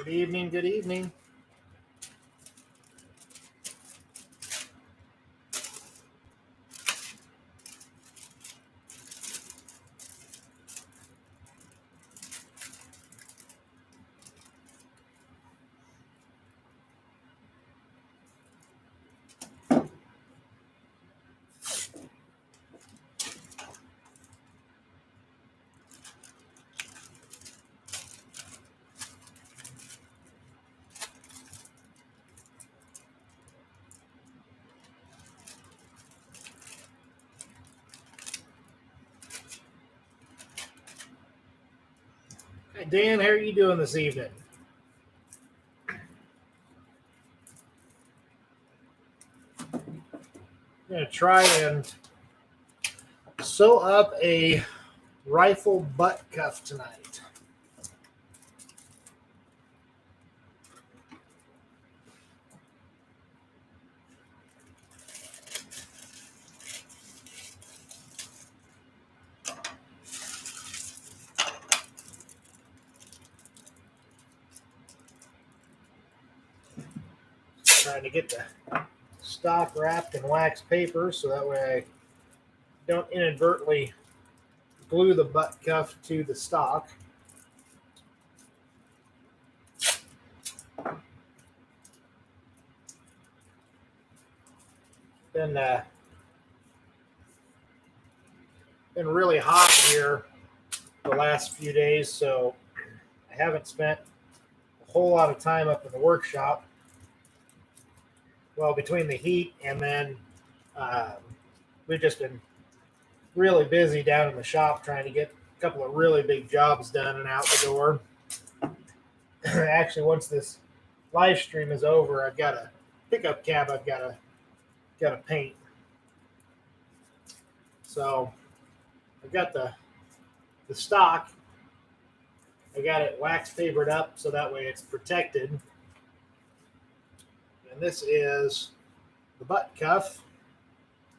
Good evening, good evening. Hi, Dan, how are you doing this evening? I'm going to try and sew up a rifle butt cuff tonight. Trying to get the stock wrapped in wax paper so that way I don't inadvertently glue the butt cuff to the stock. Been really hot here the last few days, so I haven't spent a whole lot of time up in the workshop. Well, between the heat and then we've just been really busy down in the shop trying to get a couple of really big jobs done and out the door. Actually, once this live stream is over, I've got a pickup cab I've got to paint. So I've got the stock. I got it wax papered up so that way it's protected. And this is the butt cuff.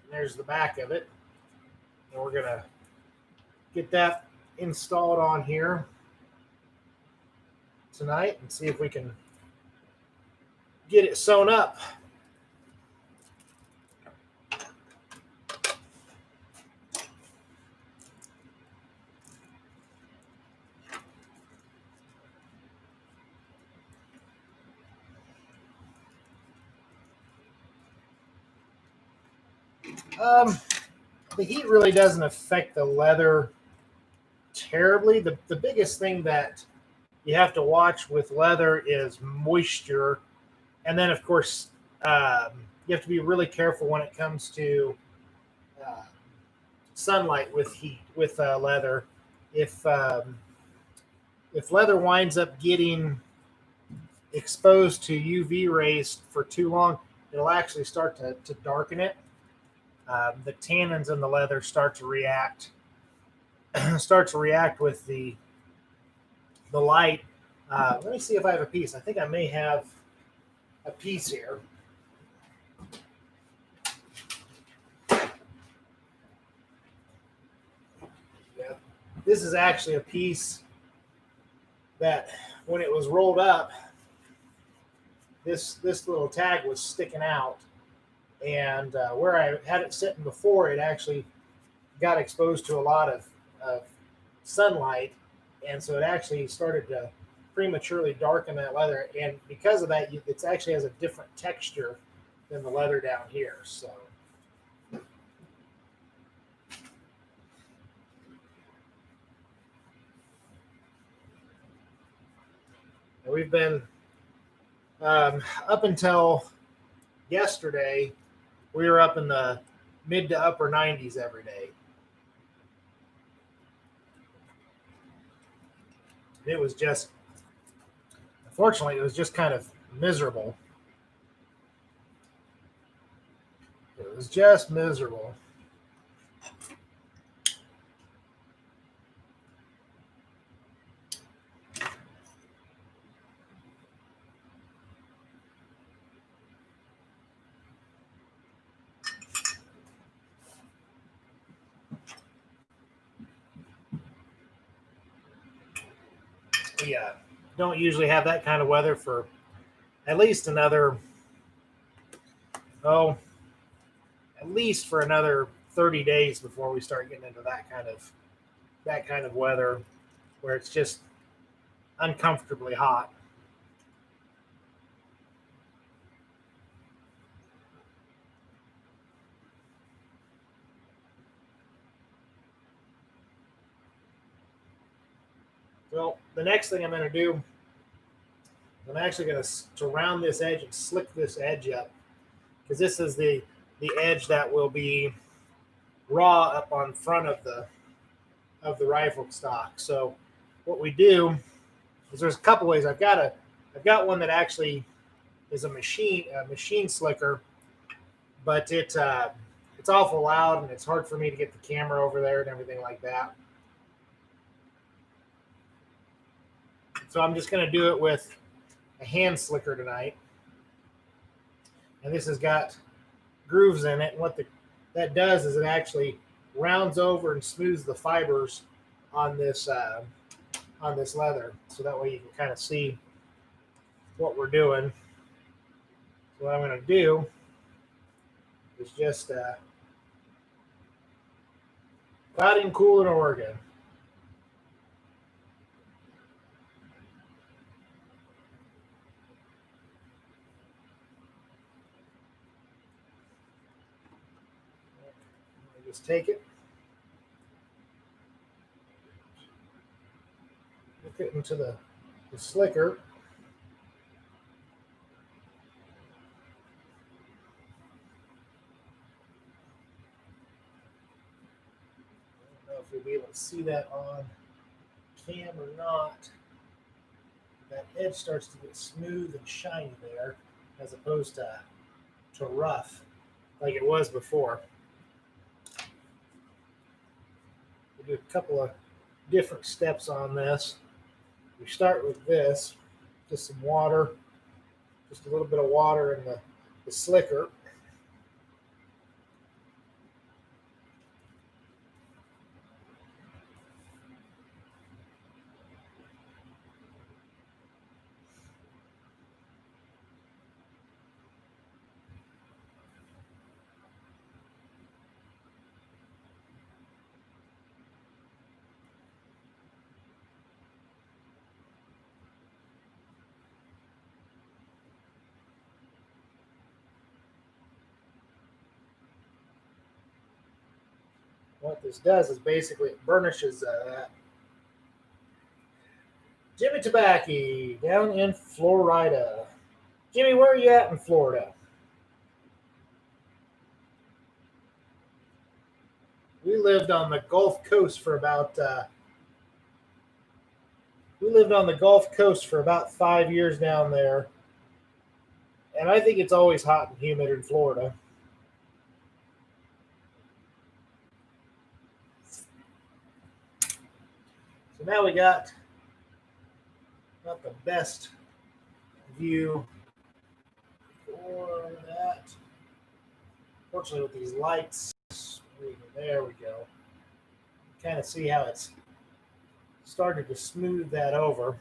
And there's the back of it. And we're going to get that installed on here tonight and see if we can get it sewn up. The heat really doesn't affect the leather terribly. The biggest thing that you have to watch with leather is moisture. And then, of course, you have to be really careful when it comes to sunlight with heat, with leather. If leather winds up getting exposed to UV rays for too long, it'll actually start to darken it. The tannins in the leather start to react with the light. Let me see if I have a piece. I think I may have a piece here. Yeah, this is actually a piece that when it was rolled up, this little tag was sticking out. And where I had it sitting before, it actually got exposed to a lot of sunlight, and so it actually started to prematurely darken that leather. And because of that, it actually has a different texture than the leather down here. So and we've been up until yesterday, we were up in the mid to upper 90s every day. It was just, unfortunately, it was just kind of miserable. It was just miserable. Yeah, don't usually have that kind of weather for at least another, oh, at least for another 30 days before we start getting into that kind of weather where it's just uncomfortably hot. Well, the next thing I'm going to do, I'm actually going to round this edge and slick this edge up because this is the edge that will be raw up on front of the rifle stock. So what we do is there's a couple ways. I've got one that actually is a machine slicker, but it's awful loud and it's hard for me to get the camera over there and everything like that. So I'm just going to do it with a hand slicker tonight. And this has got grooves in it. And that does is it actually rounds over and smooths the fibers on this leather. So that way you can kind of see what we're doing. So what I'm going to do is just hot and cool in Oregon. Just take it, look it into the slicker. I don't know if you'll be able to see that on cam or not. That edge starts to get smooth and shiny there, as opposed to rough like it was before. We'll do a couple of different steps on this. We start with this, just some water, just a little bit of water in the slicker. What this does is basically it burnishes that. Jimmy Tabacchi down in Florida. Jimmy, where are you at in Florida? We lived on the Gulf Coast for about 5 years down there, and I think it's always hot and humid in Florida. So now we got not the best view for that. Fortunately, with these lights, there we go. Kind of see how it's started to smooth that over.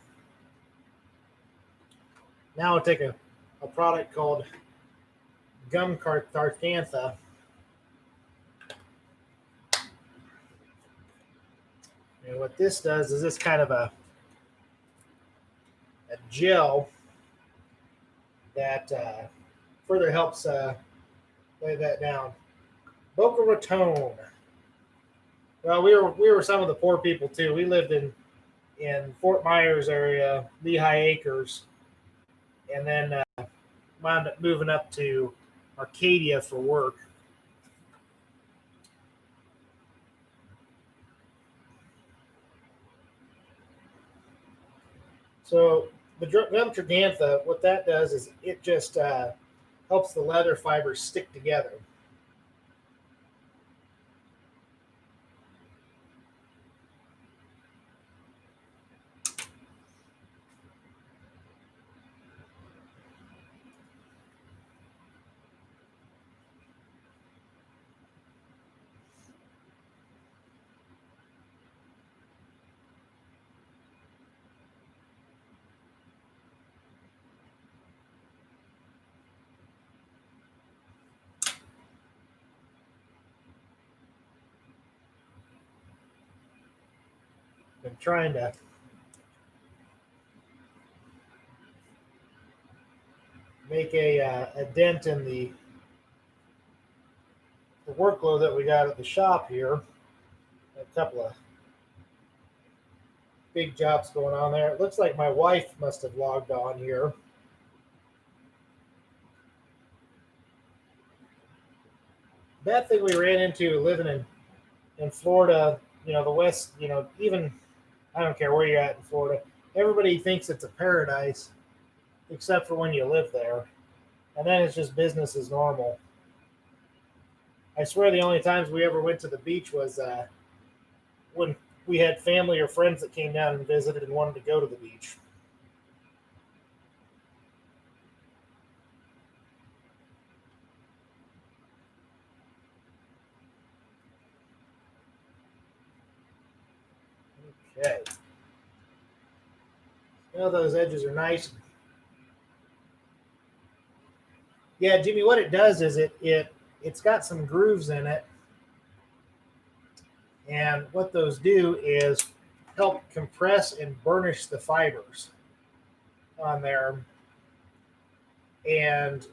Now I'll take a product called Gum Tartantha. And what this does is this kind of a gel that further helps lay that down. Boca Raton. Well, we were some of the poor people too. We lived in Fort Myers area, Lehigh Acres, and then wound up moving up to Arcadia for work. So the gum Tartantha, what that does is it just helps the leather fibers stick together. trying to make a dent in the workload that we got at the shop here. A couple of big jobs going on there. It looks like my wife must have logged on here. Bad thing we ran into living in Florida, the West, even I don't care where you're at in Florida, everybody thinks it's a paradise except for when you live there. And then it's just business as normal. I swear the only times we ever went to the beach was when we had family or friends that came down and visited and wanted to go to the beach. Okay. Those edges are nice. Yeah, Jimmy, what it does is it's got some grooves in it. And what those do is help compress and burnish the fibers on there. And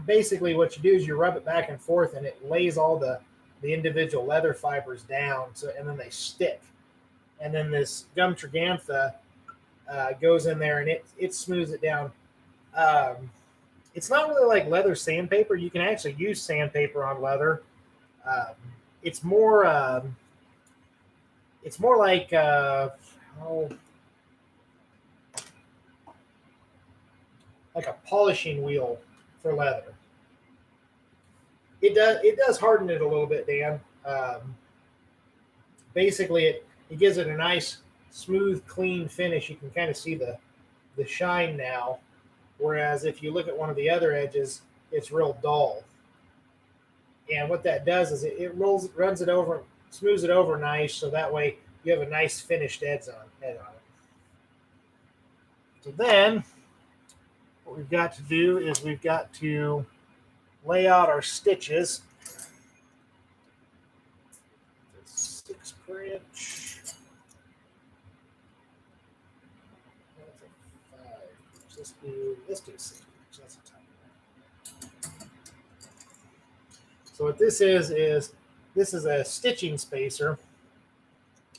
basically what you do is you rub it back and forth and it lays all the individual leather fibers down, and then they stick. And then this gum trigantha goes in there and it smooths it down. It's not really like leather sandpaper. You can actually use sandpaper on leather. It's more like like a polishing wheel for leather. It does harden it a little bit, Dan. Basically, it gives it a nice, smooth, clean finish. You can kind of see the shine now. Whereas if you look at one of the other edges, it's real dull. And what that does is it runs it over, smooths it over nice, so that way you have a nice finished edge on it. So then, what we've got to do is we've got to lay out our stitches. 6 per inch. Let's do 6 per inch. That's a tight. So what this is this is a stitching spacer.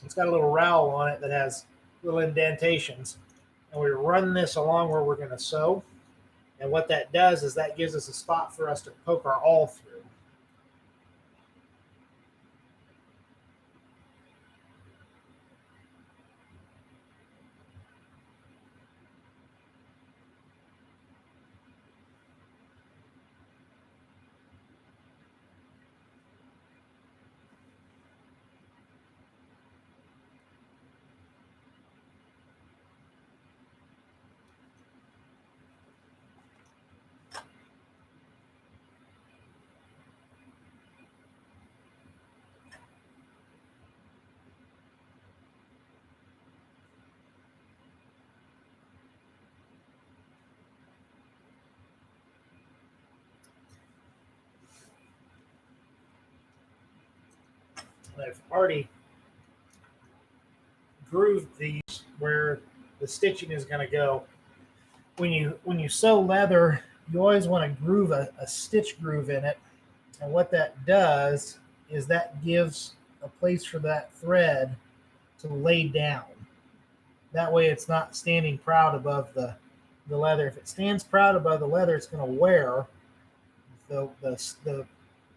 It's got a little rowel on it that has little indentations. And we run this along where we're going to sew. And what that does is that gives us a spot for us to poke our awl through. I've already grooved these where the stitching is going to go. When you sew leather, you always want to groove a stitch groove in it. And what that does is that gives a place for that thread to lay down. That way it's not standing proud above the leather. If it stands proud above the leather, it's going to wear. The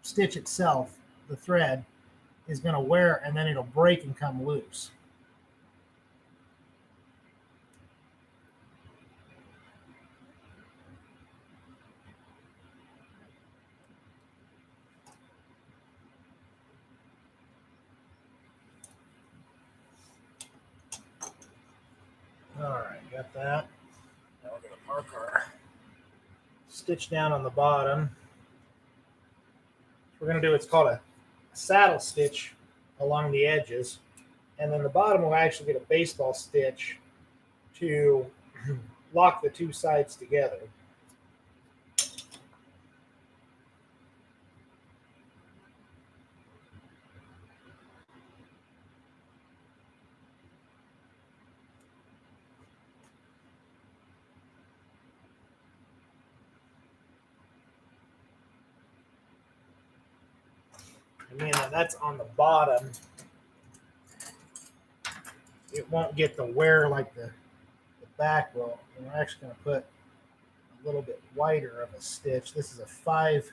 stitch itself, the thread, is going to wear, and then it'll break and come loose. All right, got that. Now we're going to mark our stitch down on the bottom. We're going to do what's called a saddle stitch along the edges, and then the bottom will actually get a baseball stitch to lock the two sides together. And man, that's on the bottom. It won't get the wear like the back will. And we're actually going to put a little bit wider of a stitch. This is a 5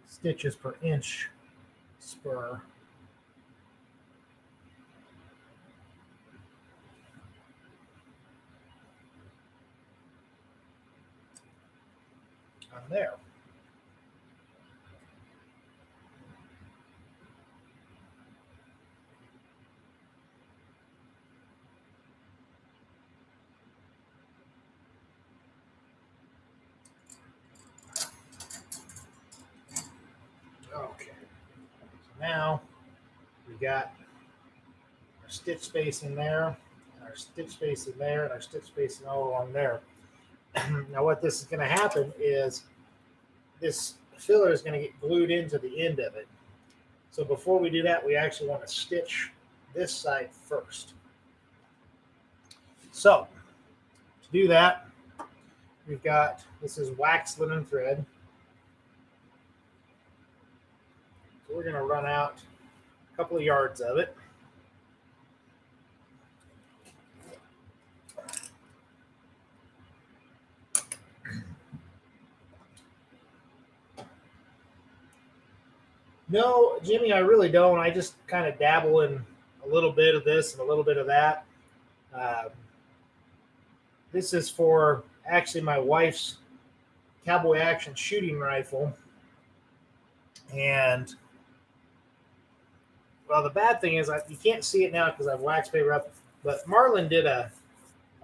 stitches per inch spur. On there. Okay. So now we got our stitch spacing there, and our stitch spacing there, and our stitch spacing all along there. Now what this is going to happen is this filler is going to get glued into the end of it. So before we do that, we actually want to stitch this side first. So to do that, we've got, this is wax linen thread. So we're going to run out a couple of yards of it. No, Jimmy, I really don't. I just kind of dabble in a little bit of this and a little bit of that. This is for actually my wife's cowboy action shooting rifle. And, well, the bad thing is you can't see it now because I've wax paper up, but Marlon did a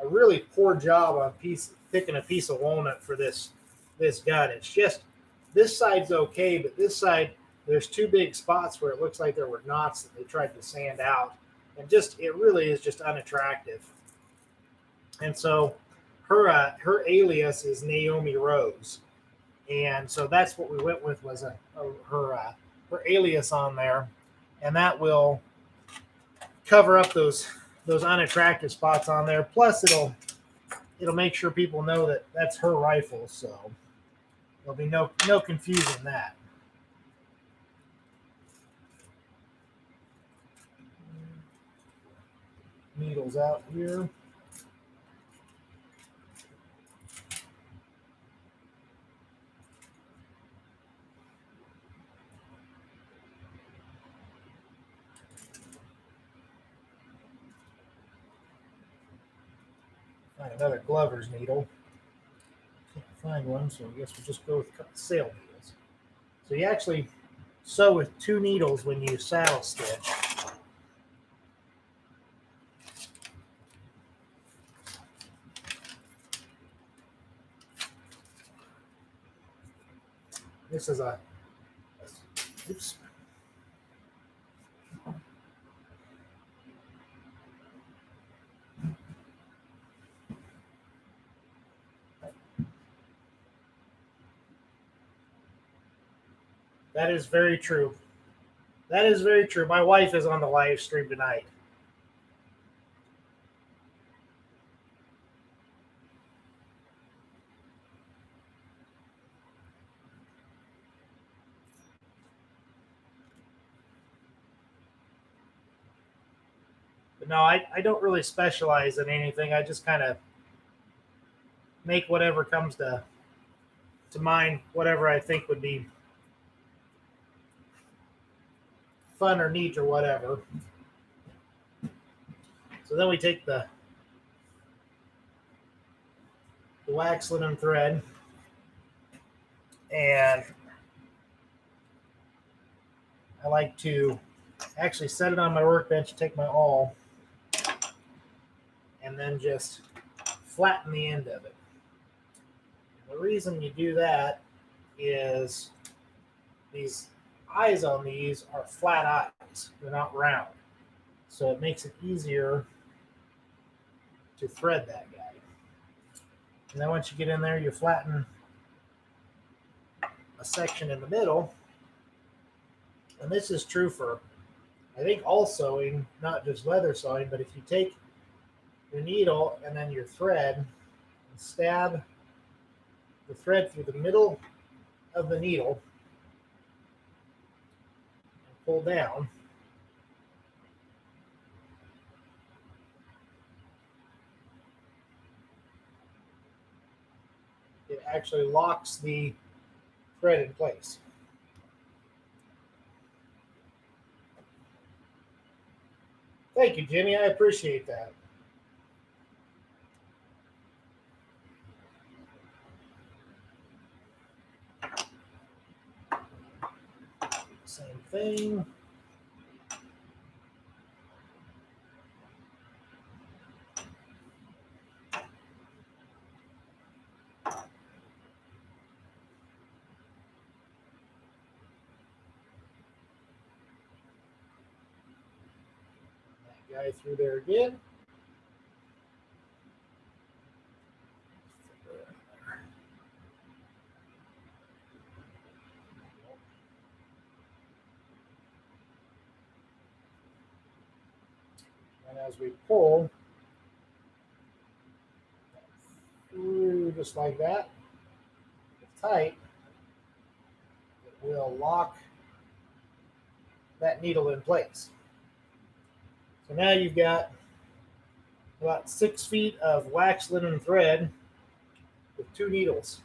really poor job on picking a piece of walnut for this gun. It's just, this side's okay, but this side, there's 2 big spots where it looks like there were knots that they tried to sand out. And just, it really is just unattractive. And so her alias is Naomi Rose. And so that's what we went with, was her alias on there. And that will cover up those unattractive spots on there. Plus it'll make sure people know that that's her rifle. So there'll be no confusing that. Needles out here. Find another Glover's needle. Can't find one, so I guess we'll just go with sail needles. So you actually sew with 2 needles when you saddle stitch. This is oops. That is very true. That is very true. My wife is on the live stream tonight. But no, I don't really specialize in anything. I just kind of make whatever comes to mind, whatever I think would be fun or neat or whatever. So then we take the wax linen thread and I like to actually set it on my workbench, take my awl, and then just flatten the end of it. The reason you do that is these eyes on these are flat eyes. They're not round. So it makes it easier to thread that guy. And then once you get in there, you flatten a section in the middle. And this is true for, I think, all sewing, not just leather sewing, but if you take your needle and then your thread and stab the thread through the middle of the needle, pull down, it actually locks the thread in place. Thank you, Jimmy. I appreciate that. Same thing. That guy through there again. And as we pull through just like that, tight, it will lock that needle in place. So now you've got about 6 feet of wax linen thread with 2 needles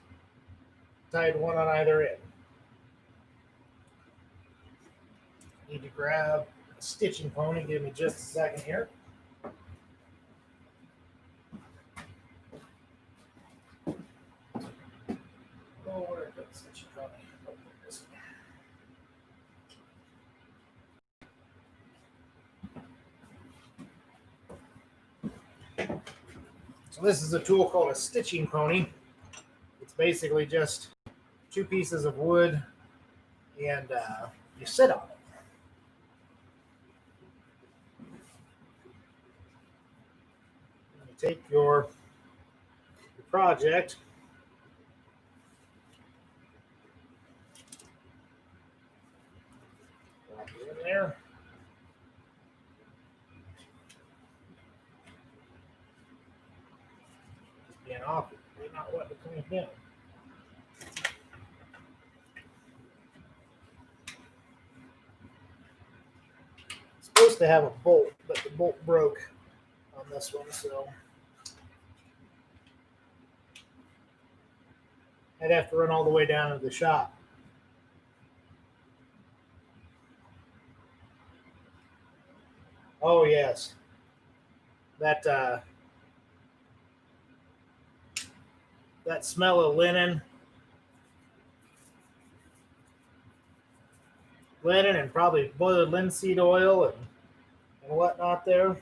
tied one on either end. Need to grab a stitching pony. Give me just a second here. Oh, where did the stitching pony? Oh, there it is. So this is a tool called a stitching pony. It's basically just 2 pieces of wood, and you sit on it. You take your project, drop it in there. Just being awkward. They're not wanting to clamp down. It's supposed to have a bolt, but the bolt broke on this one, so I'd have to run all the way down to the shop. Oh yes, that that smell of linen and probably boiled linseed oil and whatnot there.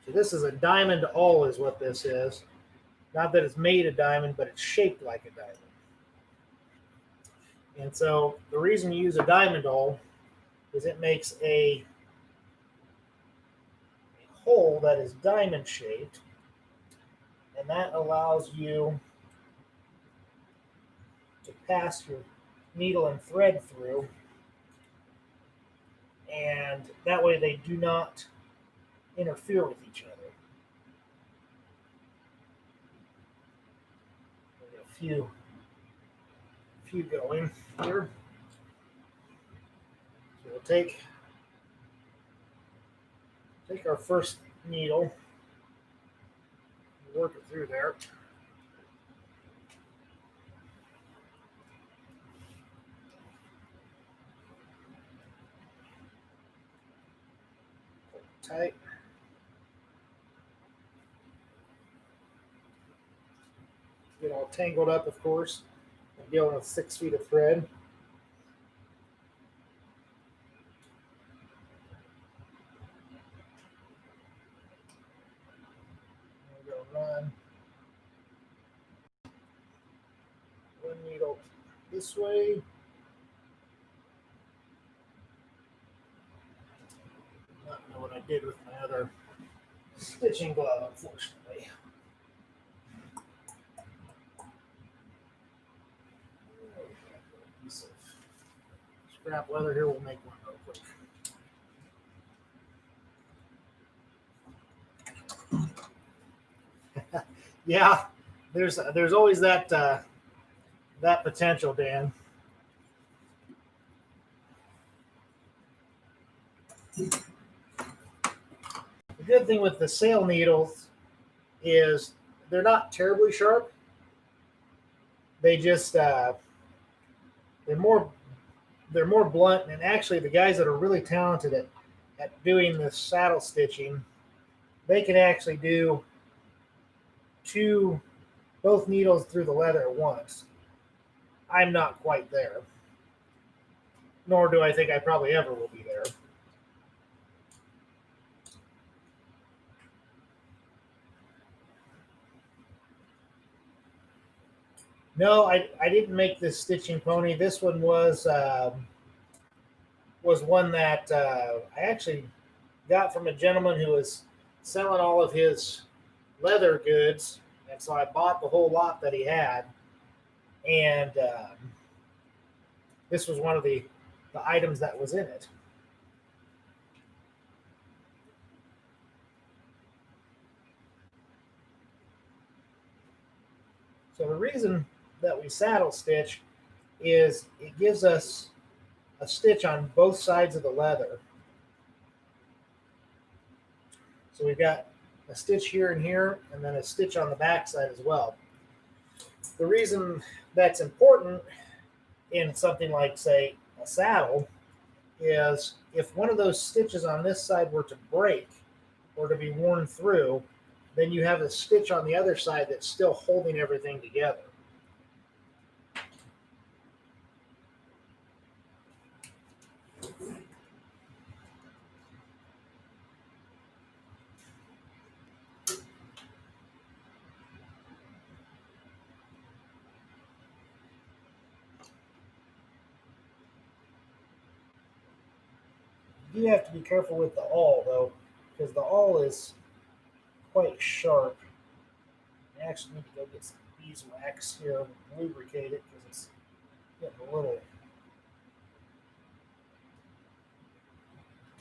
So this is a diamond awl is what this is. Not that it's made a diamond, but it's shaped like a diamond. And so the reason you use a diamond awl is it makes a hole that is diamond shaped, and that allows you to pass your needle and thread through, and that way they do not interfere with each other. A few going here. So we'll take our first needle, work it through there. Tight. Get all tangled up, of course. I'm dealing with 6 feet of thread. I'm going to run one needle this way. Not know what I did with my other stitching glove, unfortunately. Piece of scrap leather here. We'll make one real quick. Yeah, there's always that potential, Dan. The good thing with the sail needles is they're not terribly sharp. They just they're more they're more blunt. And actually, the guys that are really talented at doing this saddle stitching, they can actually do two both needles through the leather at once. I'm not quite there, nor do I think I probably ever will be there. No, I didn't make this stitching pony. This one was one that I actually got from a gentleman who was selling all of his leather goods, and so I bought the whole lot that he had, and this was one of the items that was in it. So the reason that we saddle stitch is it gives us a stitch on both sides of the leather. So we've got a stitch here and here, and then a stitch on the back side as well. The reason that's important in something like, say, a saddle is if one of those stitches on this side were to break or to be worn through, then you have a stitch on the other side that's still holding everything together. You have to be careful with the awl, though, because the awl is quite sharp. I actually need to go get some beeswax here and lubricate it because it's getting a little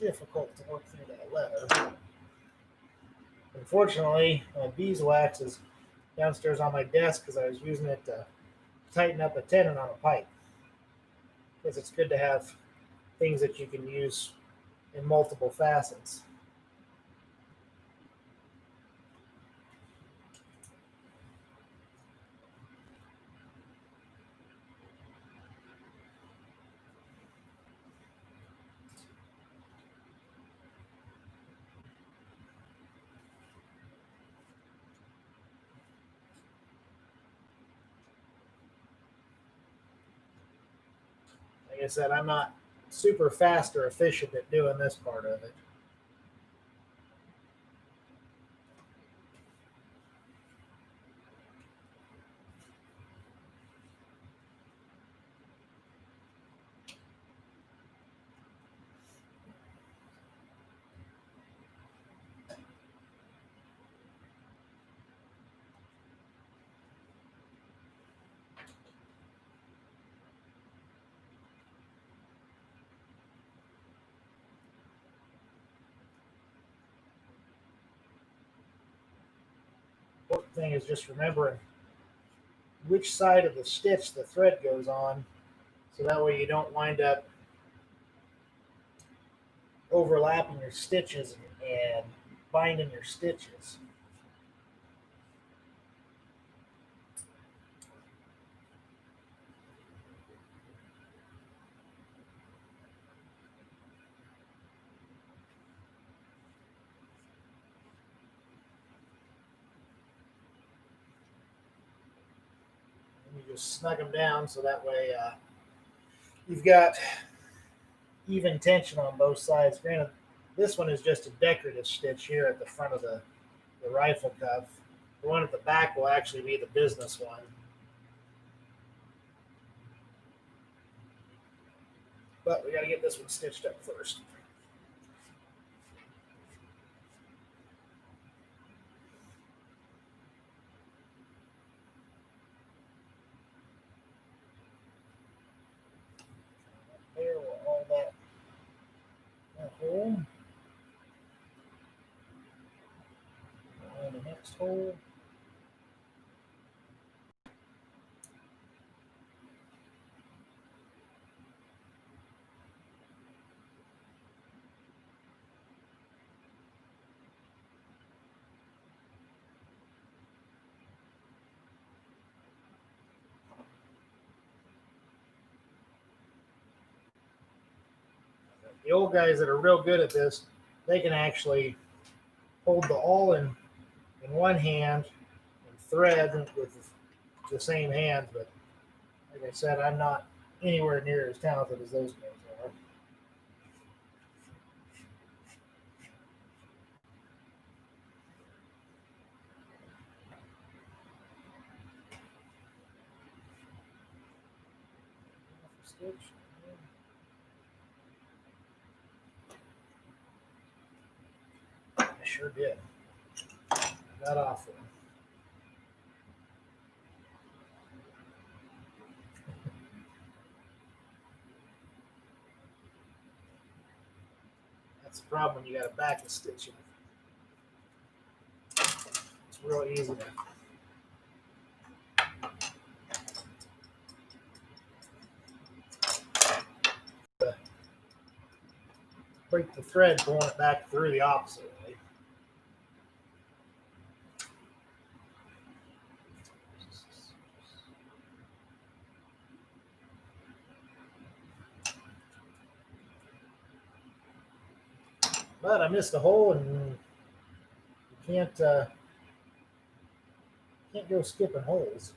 difficult to work through that leather. Unfortunately, my beeswax is downstairs on my desk because I was using it to tighten up a tenon on a pipe. Because it's good to have things that you can use in multiple facets. Like I said, I'm not super fast or efficient at doing this part of it. Important thing is just remembering which side of the stitch the thread goes on, so that way you don't wind up overlapping your stitches and binding your stitches. And you just snug them down so that way you've got even tension on both sides. Granted, this one is just a decorative stitch here at the front of the rifle cuff. The one at the back will actually be the business one. But we got to get this one stitched up first. There, we'll all that hole. And the next hole. the old guys that are real good at this, they can actually hold the awl in one hand and thread with the same hand. But like I said, I'm not anywhere near as talented as those guys are. Stitch. I sure did. Got off one. That's the problem when you got a back and stitch. It's real easy to break the thread pulling it back through the opposite way. But I missed a hole, and you can't go skipping holes.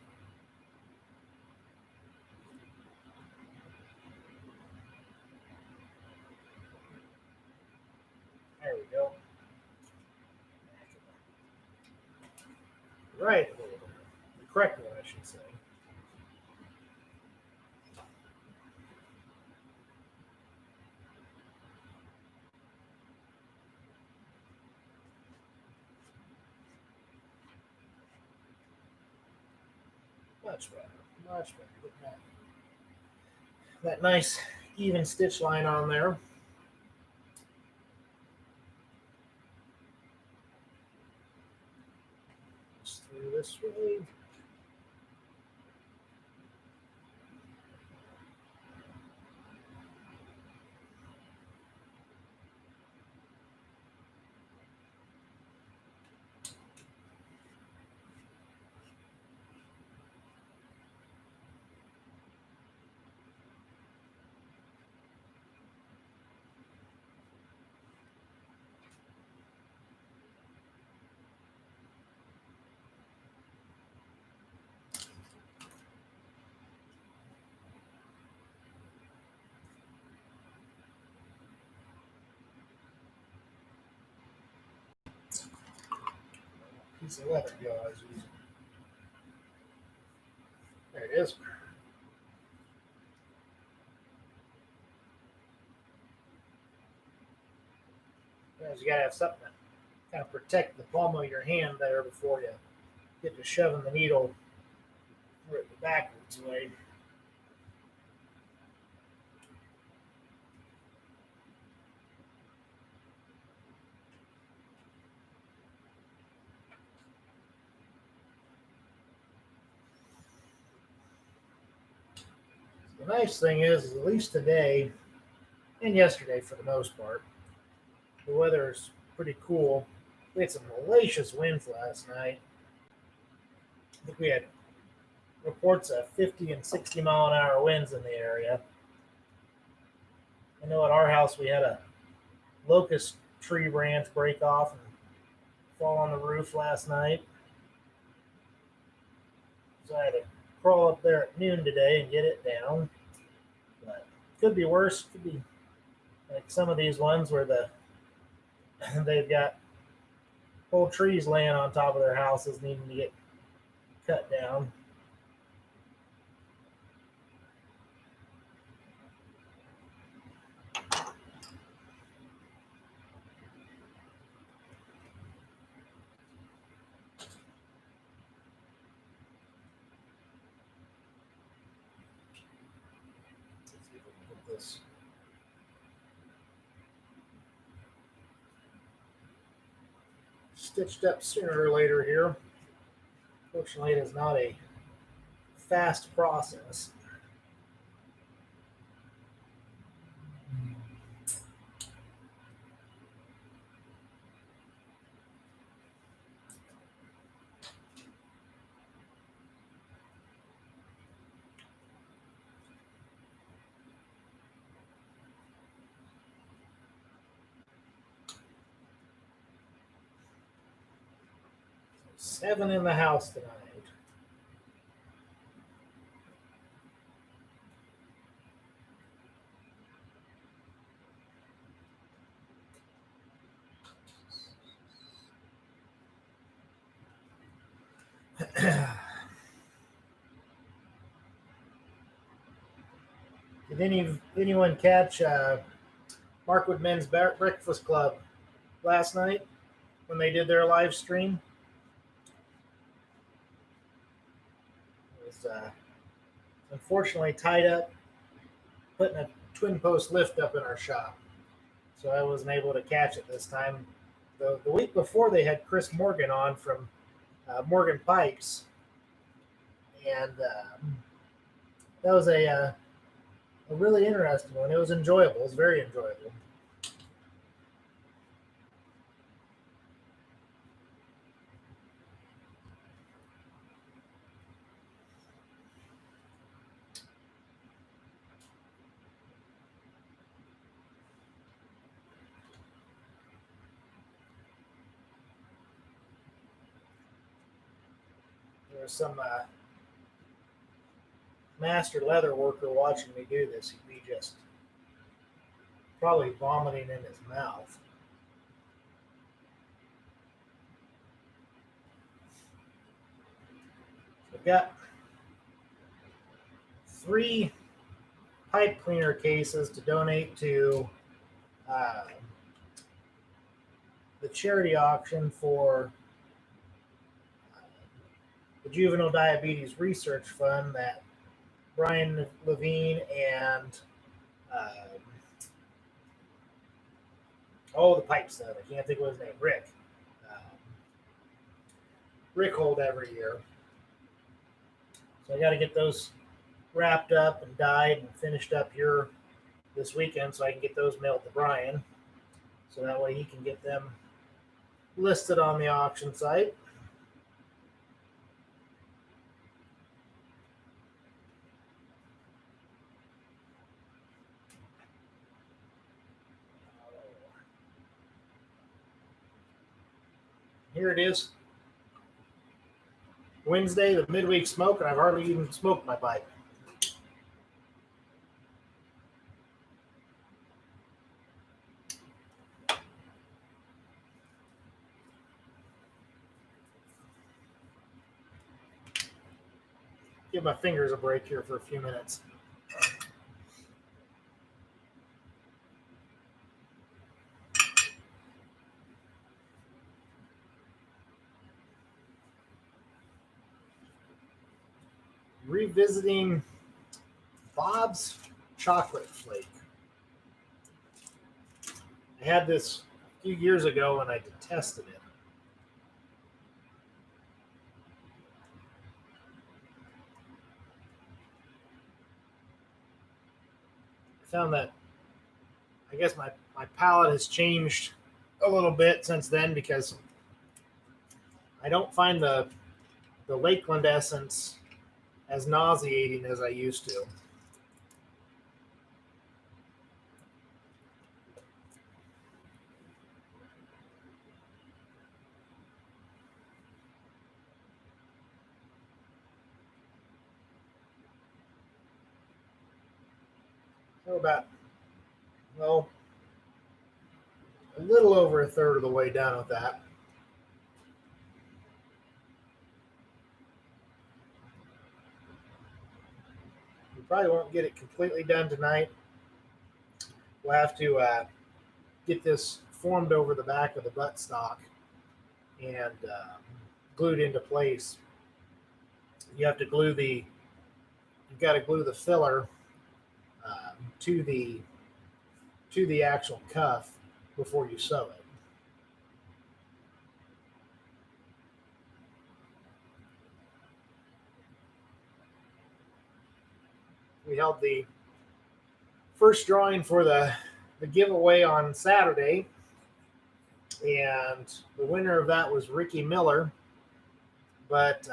There we go. Right. The correct one, I should say. Much better. Much better. Get that nice even stitch line on there. Just through this way. Piece of leather go I was using. There it is. You gotta have something to kind of protect the palm of your hand there before you get to shoving the needle through it the backwards way. The nice thing is at least today and yesterday for the most part, the weather is pretty cool. We had some hellacious winds last night. I think we had reports of 50 and 60-mile-an-hour winds in the area. I know at our house we had a locust tree branch break off and fall on the roof last night. So I had to crawl up there at noon today and get it down. But it could be worse. It could be like some of these ones where they've got whole trees laying on top of their houses needing to get cut down. This stitched up sooner or later here. Fortunately, it is not a fast process. 7 in the house tonight. Did anyone catch Markwood Men's Breakfast Club last night when they did their live stream? It was unfortunately tied up putting a twin post lift up in our shop, so I wasn't able to catch it this time. The week before they had Chris Morgan on from Morgan Pipes, and that was a really interesting one. It was enjoyable. It was very enjoyable. There was some master leather worker watching me do this. He'd be just probably vomiting in his mouth. I've got 3 pipe cleaner cases to donate to the charity auction for the Juvenile Diabetes Research Fund that Brian Levine and the pipe stud. I can't think of his name. Rick hold every year. So I got to get those wrapped up and dyed and finished up here this weekend so I can get those mailed to Brian. So that way he can get them listed on the auction site. Here it is. Wednesday, the midweek smoke, and I've hardly even smoked my pipe. Give my fingers a break here for a few minutes. Revisiting Bob's Chocolate Flake. I had this a few years ago and I detested it. I found that I guess my palate has changed a little bit since then because I don't find the Lakeland essence as nauseating as I used to. So about, well, a little over a third of the way down with that. We probably won't get it completely done tonight. We'll have to get this formed over the back of the buttstock and glued into place. You have to glue the, you've got to glue the filler to the actual cuff before you sew it. We held the first drawing for the giveaway on Saturday, and the winner of that was Ricky Miller, but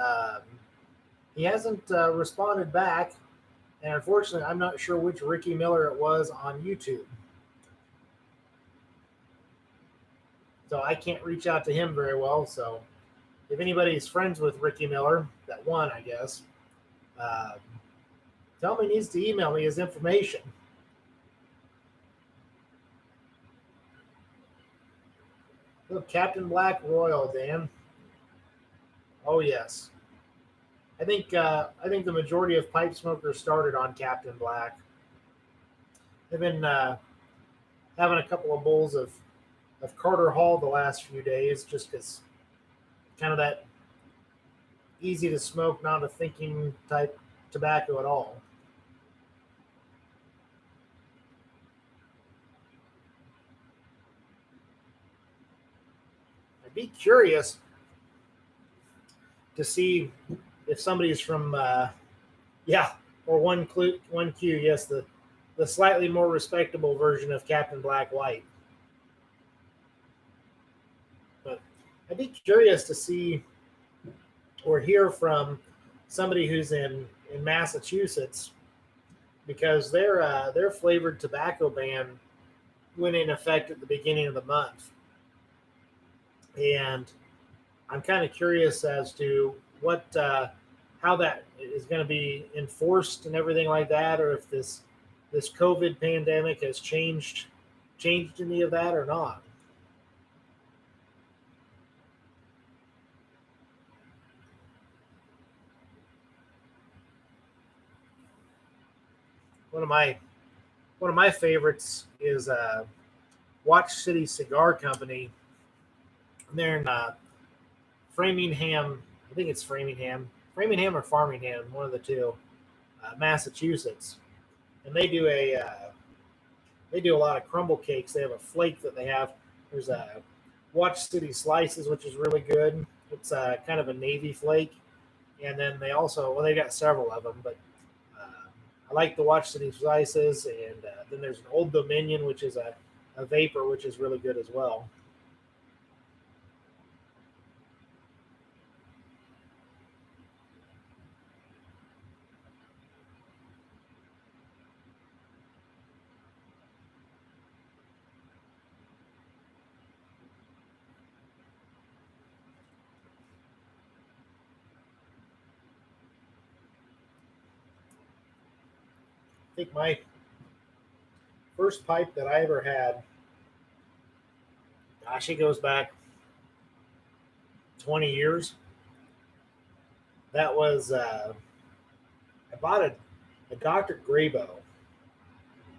he hasn't responded back, and unfortunately I'm not sure which Ricky Miller it was on YouTube, so I can't reach out to him very well. So if anybody's friends with Ricky Miller, that won, I guess, uh, tell him he needs to email me his information. Look, Captain Black Royal, Dan. Oh yes, I think the majority of pipe smokers started on Captain Black. They've been having a couple of bowls of Carter Hall the last few days, just because kind of that easy to smoke, not a thinking type tobacco at all. I'd be curious to see if somebody's from yeah, or one Q, yes, the slightly more respectable version of Captain Black White. But I'd be curious to see or hear from somebody who's in Massachusetts because their flavored tobacco ban went in effect at the beginning of the month, and I'm kind of curious as to what how that is going to be enforced and everything like that, or if this COVID pandemic has changed any of that or not. One of my one of my favorites is Watch City Cigar Company. They're in Framingham. I think it's Framingham or Farmingham, one of the two, Massachusetts, and they do a lot of crumble cakes. They have a flake that they have. There's a Watch City Slices, which is really good. It's kind of a navy flake, and then they also well they got several of them, but I like the Watch City Slices, and then there's an Old Dominion, which is a vapor, which is really good as well. I think my first pipe that I ever had, gosh, it goes back 20 years. That was I bought a Dr. Grabo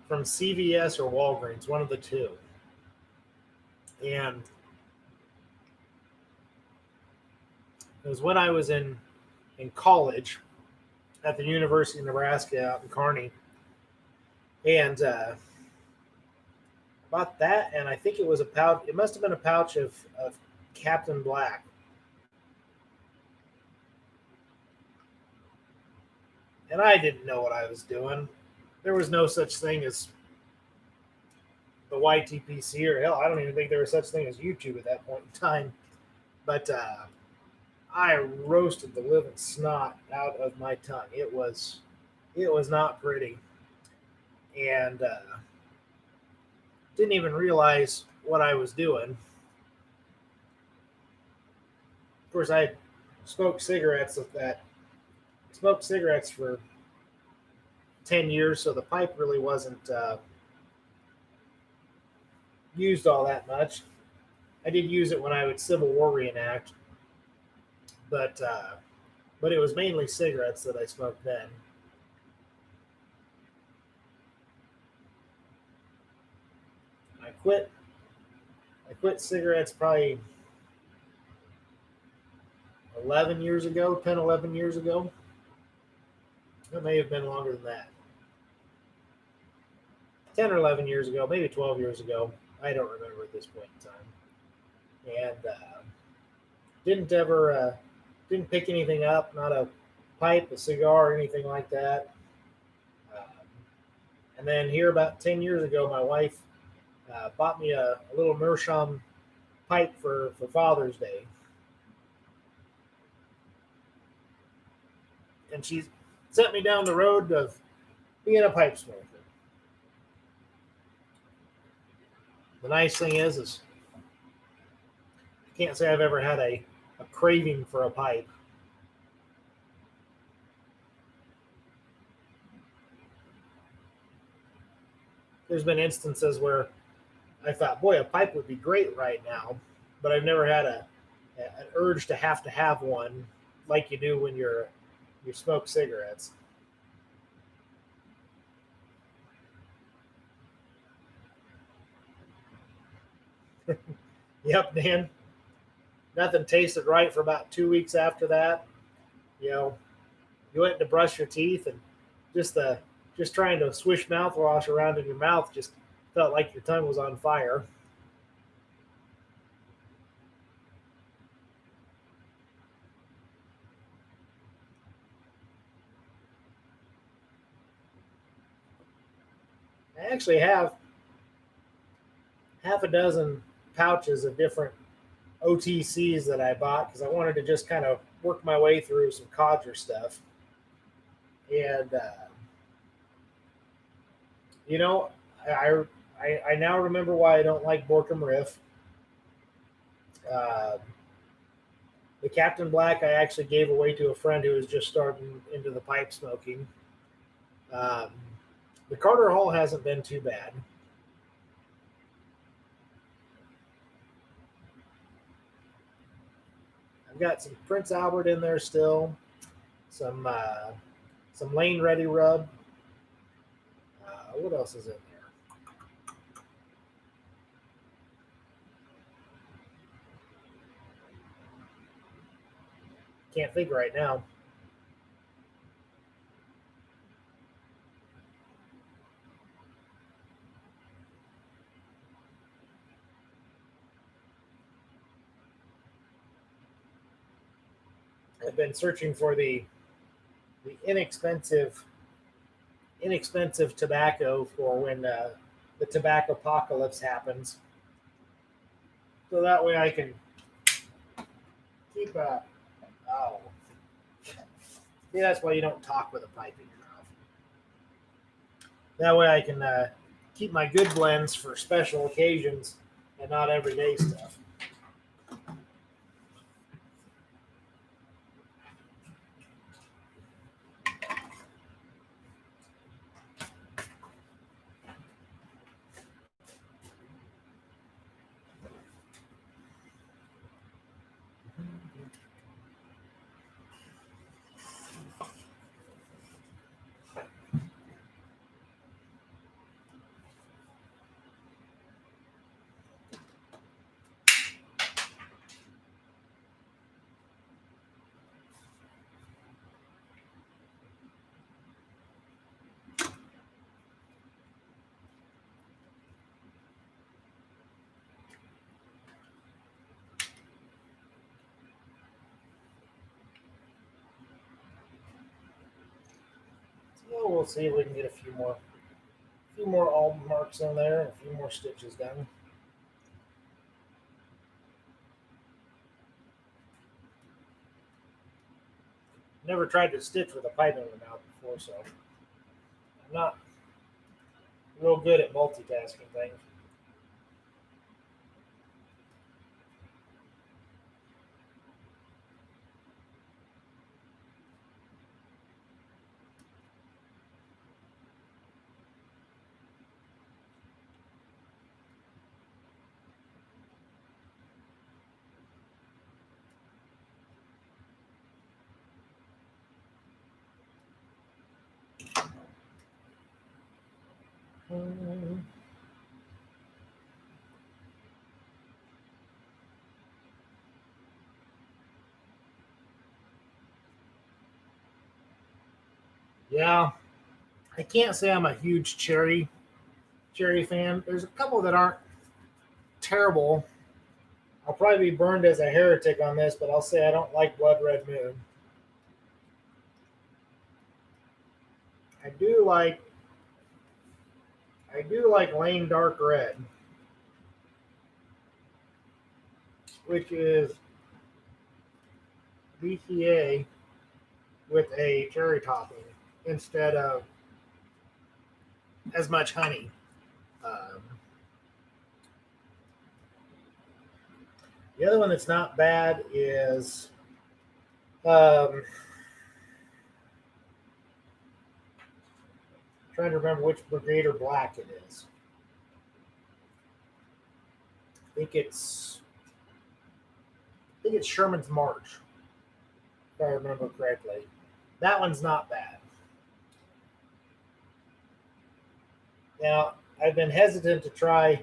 from CVS or Walgreens, one of the two, and it was when I was in college at the University of Nebraska out in Kearney, and bought that, and I think it was a pouch. It must have been a pouch of Captain Black, and I didn't know what I was doing. There was no such thing as the YTPC, or hell, I don't even think there was such thing as YouTube at that point in time. But I roasted the living snot out of my tongue. It was not pretty, and didn't even realize what I was doing. Of course, I smoked cigarettes with that. Smoked cigarettes for 10 years, so the pipe really wasn't used all that much. I did use it when I would Civil War reenact, but but it was mainly cigarettes that I smoked then. I quit. I quit cigarettes probably 11 years ago, 10, 11 years ago. It may have been longer than that. 10 or 11 years ago, maybe 12 years ago. I don't remember at this point in time. And didn't ever, didn't pick anything up, not a pipe, a cigar, or anything like that. Um, and then here about 10 years ago, my wife bought me a little Meerschaum pipe for Father's Day. And she sent me down the road of being a pipe smoker. The nice thing is I can't say I've ever had a a craving for a pipe. There's been instances where I thought, boy, a pipe would be great right now, but I've never had an urge to have one like you do when you smoke cigarettes. Yep, Dan. Nothing tasted right for about 2 weeks after that. You know, you went to brush your teeth and just the just trying to swish mouthwash around in your mouth just felt like your tongue was on fire. I actually have half a dozen pouches of different OTCs that I bought because I wanted to just kind of work my way through some codger stuff. And you know, I, I now remember why I don't like Borkum Riff. Uh, the Captain Black I actually gave away to a friend who was just starting into the pipe smoking. Um, the Carter Hall hasn't been too bad. I've got some Prince Albert in there still, some Lane Ready Rub. What else is in there? Can't think right now. I've been searching for the inexpensive tobacco for when the tobacco apocalypse happens, so that way I can keep a. Oh, see, that's why you don't talk with a pipe in your mouth. That way I can keep my good blends for special occasions and not everyday stuff. So we'll see if we can get a few more almond marks in there, and a few more stitches done. Never tried to stitch with a pipe in my mouth before, so I'm not real good at multitasking things. Yeah, I can't say I'm a huge cherry fan. There's a couple that aren't terrible. I'll probably be burned as a heretic on this, but I'll say I don't like Blood Red Moon. I do like I do like Lane Dark Red, which is BCA with a cherry topping instead of as much honey. Um, The other one that's not bad is um, trying to remember which Brigadier Black it is. I think it's Sherman's March, if I remember correctly. That one's not bad. Now, I've been hesitant to try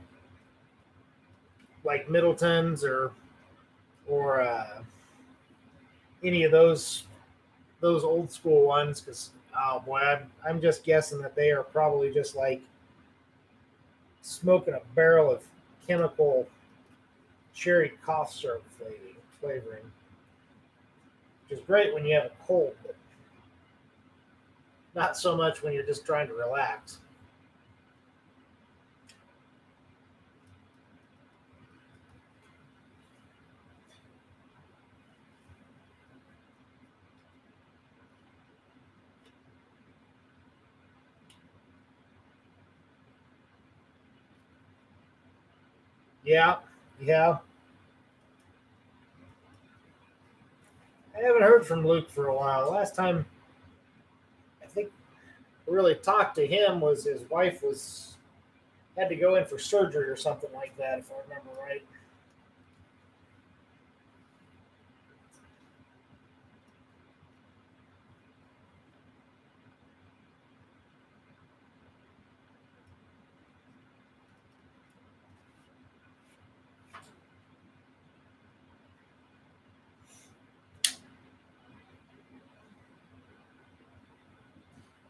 like Middletons or any of those old school ones because oh boy, I'm just guessing that they are probably just like smoking a barrel of chemical cherry cough syrup flavoring, which is great when you have a cold, but not so much when you're just trying to relax. Yeah, yeah. I haven't heard from Luke for a while. Last time I think I really talked to him was his wife was had to go in for surgery or something like that, if I remember right.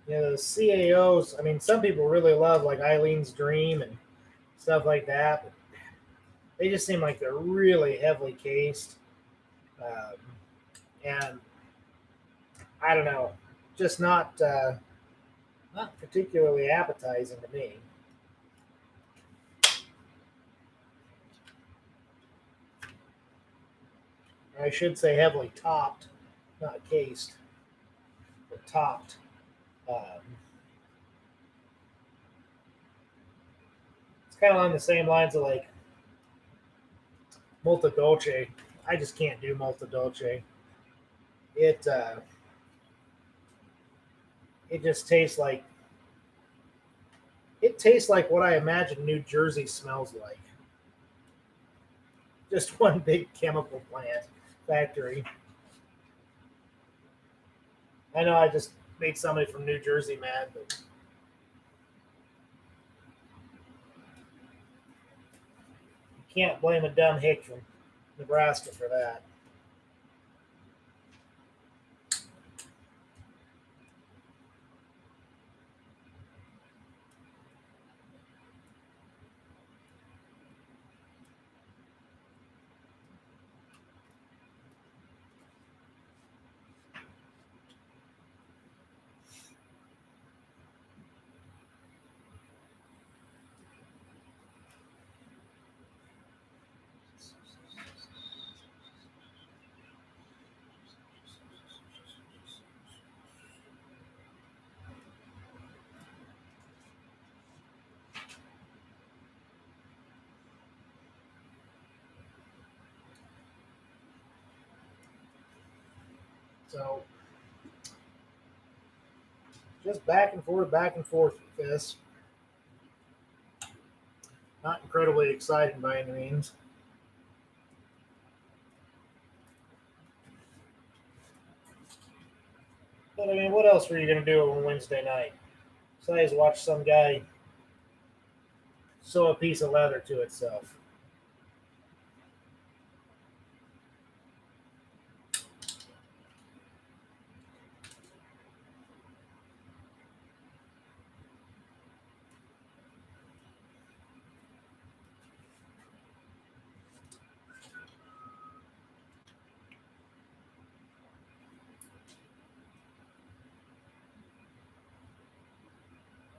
You know, the CAOs. I mean, some people really love like Eileen's Dream and stuff like that, but they just seem like they're really heavily cased, um, and I don't know, just not particularly appetizing to me. I should say heavily topped, not cased, but topped. Um, it's kind of on the same lines of like Molta Dolce. I just can't do Molta Dolce. It it just tastes like what I imagine New Jersey smells like. Just one big chemical plant factory. I know I just made somebody from New Jersey mad, but you can't blame a dumb hick from Nebraska for that. So just back and forth with this. Not incredibly exciting by any means. But I mean, what else were you going to do on Wednesday night? Besides watch some guy sew a piece of leather to itself.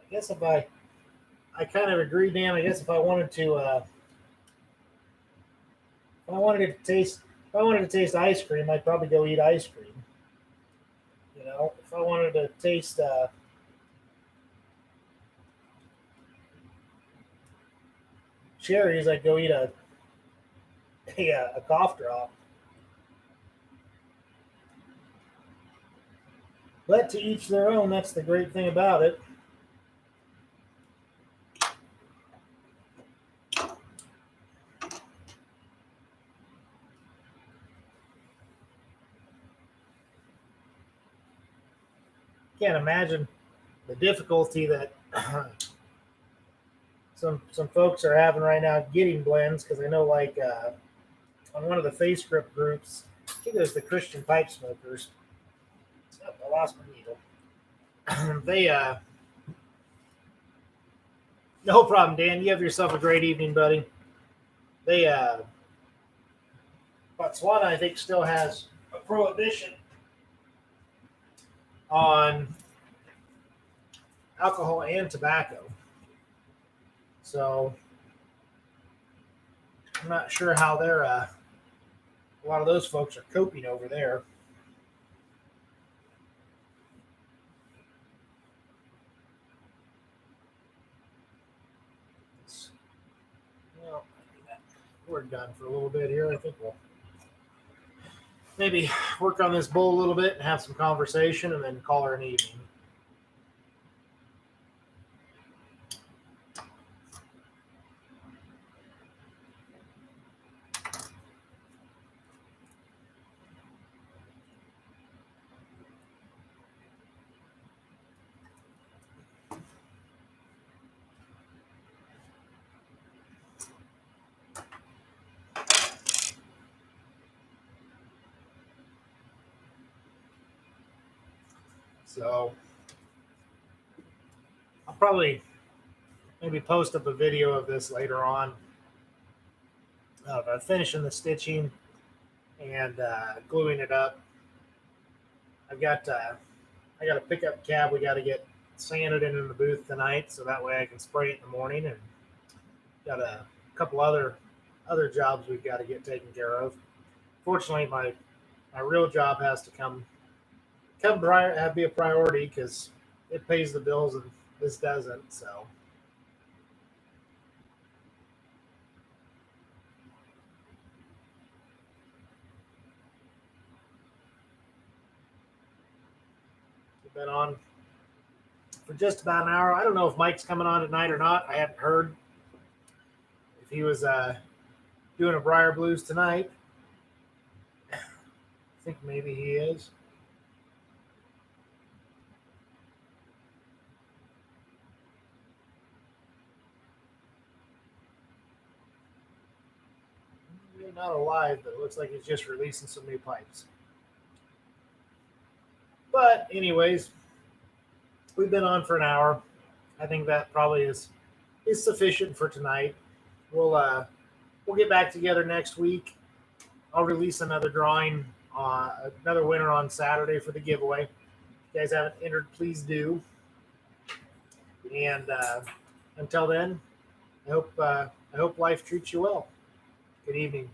I guess I kind of agree, Dan. I guess if I wanted to taste, if I wanted to taste ice cream, I'd probably go eat ice cream. You know, if I wanted to taste cherries, I'd go eat a a cough drop. But to each their own. That's the great thing about it. Can't imagine the difficulty that some folks are having right now getting blends, because I know, like, on one of the Facebook groups, I think it was the Christian Pipe Smokers. Oh, I lost my needle. They No problem, Dan. You have yourself a great evening, buddy. They Botswana, I think, still has a prohibition on alcohol and tobacco. So I'm not sure how they're a lot of those folks are coping over there. Well, we're done for a little bit here. I think we'll maybe work on this bowl a little bit and have some conversation, and then call her an evening. So I'll probably maybe post up a video of this later on of finishing the stitching and gluing it up. I've got I got a pickup cab we got to get sanded in the booth tonight, so that way I can spray it in the morning. And got a couple other jobs we've got to get taken care of. Fortunately, my real job has to be a priority, because it pays the bills and this doesn't. So we've been on for just about an hour. I don't know if Mike's coming on tonight or not. I haven't heard if he was doing a Briar Blues tonight. I think maybe he is. Not alive, but it looks like he's just releasing some new pipes. But anyways, we've been on for an hour. I think that probably is sufficient for tonight. We'll get back together next week. I'll release another drawing, another winner on Saturday for the giveaway. If you guys haven't entered, please do. And until then, I hope life treats you well. Good evening.